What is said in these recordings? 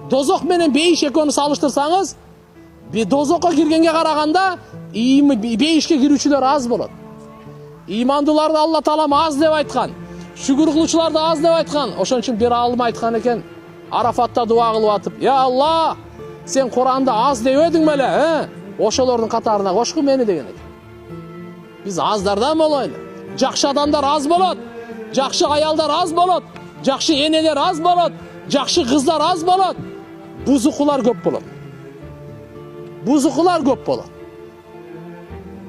Dozok менен бейиш экөөнү салыштырсаңыз, дозокко киргенге караганда бейишке кирүүчүлөр аз болот. Имандыларды Алла Таалам аз деп айткан, шүгүр кылуучуларды аз деп айткан. Ошон үчүн бир алым айткан экен, Арафатта дуа кылып атып: "Я Алла, сен Куранда аз деп эдиң беле, ошолордун катарына кошку мени" деген экен. Биз аздардан болойлу. Жакшы адамдар аз болот, жакшы аялдар аз болот, жакшы энелер аз болот, жакшы кыздар аз болот. Бузукулар көп болот. Бузукулар көп болот.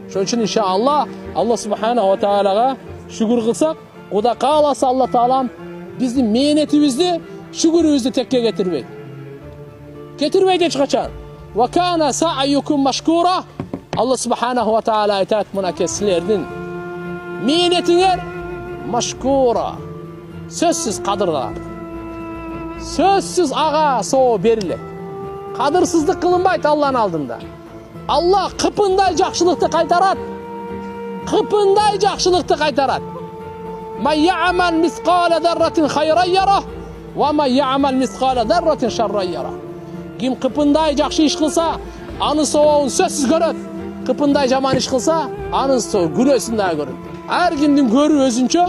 Ошон үчүн иншалла Алла субханаху ва тааляга шүгүр кылсак, Кудай кааласа Алла Таалам биздин мээнетибизди, шүгүрүбүздү текке кетирбейт. Кетирбейт эч качан. Ва кана са'юкум машкура. Алла субханаху ва тааля айтат: "Мынакей силердин мээнетиңер машкура. Сөзсүз кадырга. Сөзсүз ага соо берилет. Кадырсыздык кылынбайт Алланын алдында. Алла кыпындай жакшылыкты кайтарат. Кыпындай жакшылыкты кайтарат. Ма я'мал мисқала зарратин хайран яра ва ма я'мал мисқала зарратин шарран яра. Ким кыпындай жакшы иш кылса, анын сообун сөзсүз көрөт. Кыпындай жаман иш кылса, анын күнөөсүн да көрөт. Ар кимдин көрү өзүнчө,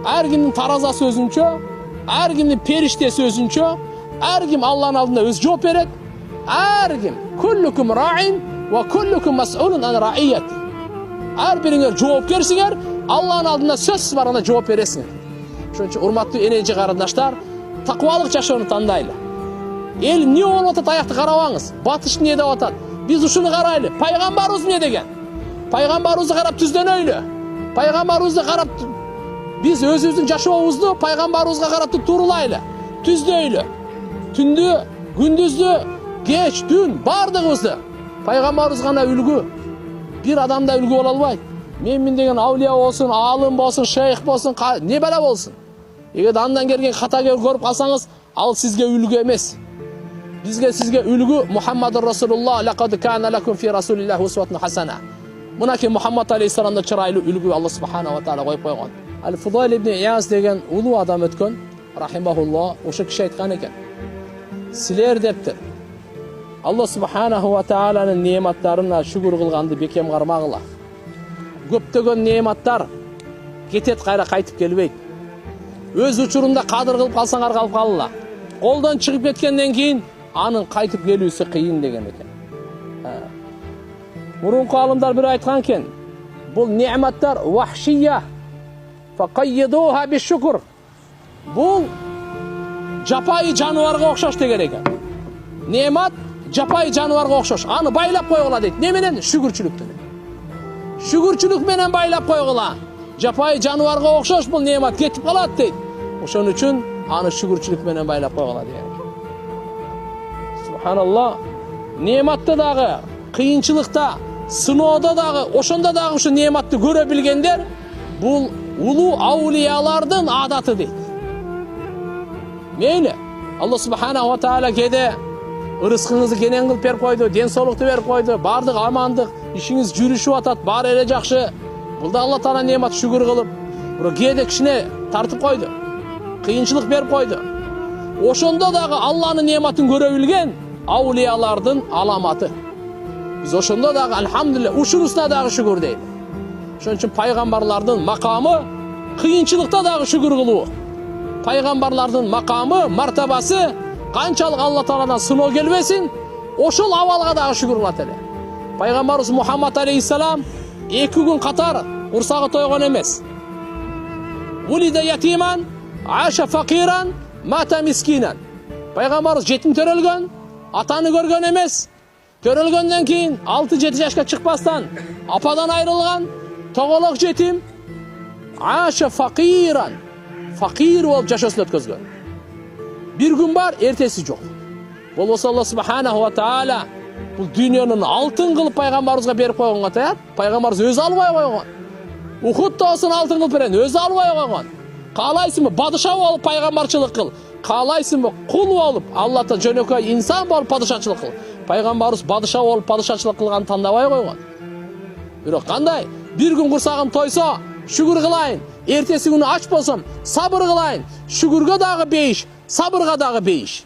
ар кимдин таразасы өзүнчө, ар кимдин периштеси өзүнчө, ар ким Алланын алдында өз жооп берет. Ар ким куллукум раин ва куллукум мас'улун ан раияти. Ар бириңер жоопкерсиңер, Алланын алдында сөзсүз барганда жооп бересиңер. Ошон үчүн урматтуу энеji карындаштар, такыбалык жашоону тандайлы. Эл эмне болуп атат, аякты карабаңыз. Батыш эмне деп атат? Биз ушуну карайлы. Пайгамбарыбыз эмне деген? Пайгамбарыбызды карап түздөнөйлү. Пайгамбарыбызды карап биз өзүбүздүн жашообузду пайгамбарыбызга карап туурулайлы. Түздөйлү. Түндү, күндүздү, кеч, түн бардыгыбызды пайгамбарыбыз гана үлгү. Бир адам да үлгү боло албайт. Мен деген аулия болсун, алым болсун, шейх болсун, не бала болсун. Эгер андан келген ката көрүп калсаңыз, ал сизге үлгү эмес. Сизге үлгү Мухаммадур Расулуллах, лакад кана лакум фи расулиллахи усватун хасана. Мынакей Мухаммад алейхиссаламда чырайлуу үлгү Алла субханаху ва тааля коюп койгон. Ал-Фудайл ибн Ияз деген улуу адам өткөн, рахимахуллах, ошо киши айткан экен: "Силер дептир, Алла субханаху ва тааланын неаматтарына шүгүр кылганды бекем кармагыла. Көптөгөн неаматтар кетет, кайра кайтып келбейт. Өз учурунда кадыр кылып калсаңар калып калыла. Колдон чыгып кеткенден кийин анын кайтып келүүсү кыйын" деген экен. Мурунку алымдар бир айткан экен: "Бул неаматтар вахшия, факайдуха бишшукр." Бул жапайы жаныбарга окшош деген экен. Неамат жапайы жаныбарга окшош. Аны байлап койгула дейт. Не менен? Шүгүрчүлүктү. Шүгүрчүлүк менен байлап койгула. Жапайы жаныбарга окшош бул неамат кетип калат дейт. Ошон үчүн аны шүгүрчүлүк менен байлап койгула деген. Субханаллах. Неаматты дагы, кыйынчылыкта, сыноодо дагы, ошондо дагы ушу неаматты көрө билгендер бул улуу аулиялардын адаты дейт. Мейли, Алла субханаху ва тааля кээде ырыскыңызды кенен кылып берип койду, ден соолукту берип койду, бардык амандык, ишиңиз жүрүшүп атат, баары эле жакшы. Бул да Алла таала неамат шүгүр кылып, бирок кээде кичине тартып койду, кыйынчылык берип койду. Ошондо дагы Алланын неаматын көрө билген аулиялардын аламаты. Биз ошондо дагы алхамдулилlah, ушунусуна дагы шүгүр дейли. Ошон үчүн пайгамбарлардын макамы кыйынчылыкта дагы шүгүр кылуу. Пайгамбарлардын макамы, мартабасы канчалык Алла Тааладан сыноо келбесин, ошол абалга дагы шүгүр кылат эле. Пайгамбарыбыз Мухаммад алейхиссалам 2 күн катар курсагы тойгон эмес. Улида ятиман, аша факиран, мата мискинан. Пайгамбарыбыз жетим төрөлгөн, атаны көргөн эмес. Төрөлгөндөн кийин 6-7 жашка чыкпастан ападан айрылган, тоголок жетим, аша факиран. Факир болуп жашоосун өткөзгөн. Bir gün бар, эртеси жок. Болбосо Алла субханаху ва тааля бул дүйнөнүн алтын кылып пайгамбарыбызга берип койгонго таят. Пайгамбарыбыз өзү албай койгон. Ухуд таасын алтын кылып берен, өзү албай койгон. Каалайсыңбы падыша болуп пайгамбарчылык кыл, каалайсыңбы кул болуп Аллахтан жөнөкөй инсан болуп падышачылык кыл. Пайгамбарыбыз падыша болуп падышачылык кылганды тандабай койгон. Бирок кандай? Bir gün курсагым тойсо, шүгүр кылайын. Эртеси күнү ач болсом, сабыр кылайын. Шүгүргө дагы бейиш, сабырга дагы бейиш.